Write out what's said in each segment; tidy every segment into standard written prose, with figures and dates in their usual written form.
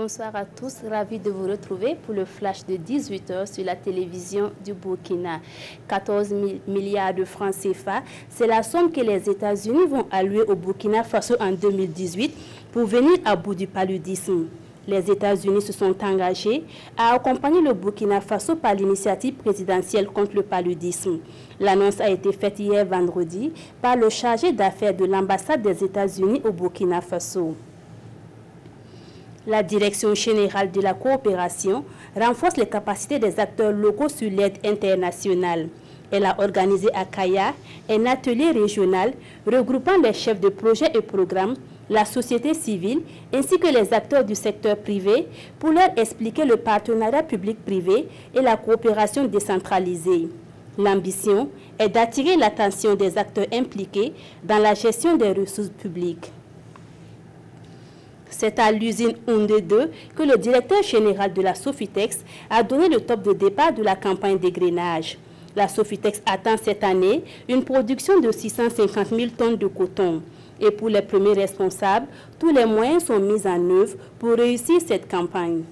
Bonsoir à tous, ravi de vous retrouver pour le flash de 18h sur la télévision du Burkina. 14 milliards de francs CFA, c'est la somme que les États-Unis vont allouer au Burkina Faso en 2018 pour venir à bout du paludisme. Les États-Unis se sont engagés à accompagner le Burkina Faso par l'initiative présidentielle contre le paludisme. L'annonce a été faite hier vendredi par le chargé d'affaires de l'ambassade des États-Unis au Burkina Faso. La Direction générale de la coopération renforce les capacités des acteurs locaux sur l'aide internationale. Elle a organisé à Kaya un atelier régional regroupant les chefs de projets et programmes, la société civile ainsi que les acteurs du secteur privé pour leur expliquer le partenariat public-privé et la coopération décentralisée. L'ambition est d'attirer l'attention des acteurs impliqués dans la gestion des ressources publiques. C'est à l'usine Houndé 2 que le directeur général de la Sofitex a donné le top de départ de la campagne d'égrainage. La Sofitex attend cette année une production de 650 000 tonnes de coton. Et pour les premiers responsables, tous les moyens sont mis en œuvre pour réussir cette campagne.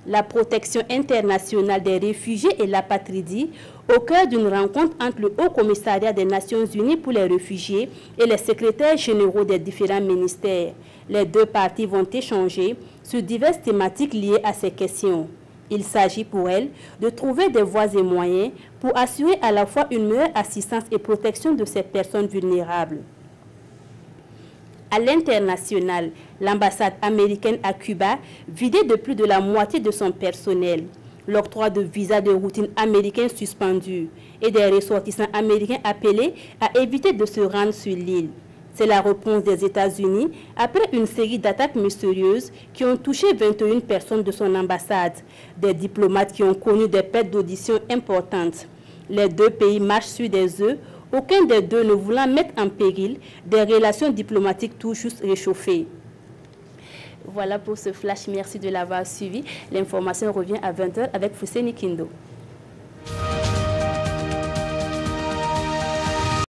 La protection internationale des réfugiés et l'apatridie au cœur d'une rencontre entre le Haut Commissariat des Nations Unies pour les réfugiés et les secrétaires généraux des différents ministères. Les deux parties vont échanger sur diverses thématiques liées à ces questions. Il s'agit pour elles de trouver des voies et moyens pour assurer à la fois une meilleure assistance et protection de ces personnes vulnérables. À l'international, l'ambassade américaine à Cuba, vidée de plus de la moitié de son personnel, l'octroi de visas de routine américains suspendus et des ressortissants américains appelés à éviter de se rendre sur l'île. C'est la réponse des États-Unis après une série d'attaques mystérieuses qui ont touché 21 personnes de son ambassade, des diplomates qui ont connu des pertes d'audition importantes. Les deux pays marchent sur des œufs, aucun des deux ne voulant mettre en péril des relations diplomatiques tout juste réchauffées. Voilà pour ce flash, merci de l'avoir suivi. L'information revient à 20h avec Fousseni Kindo.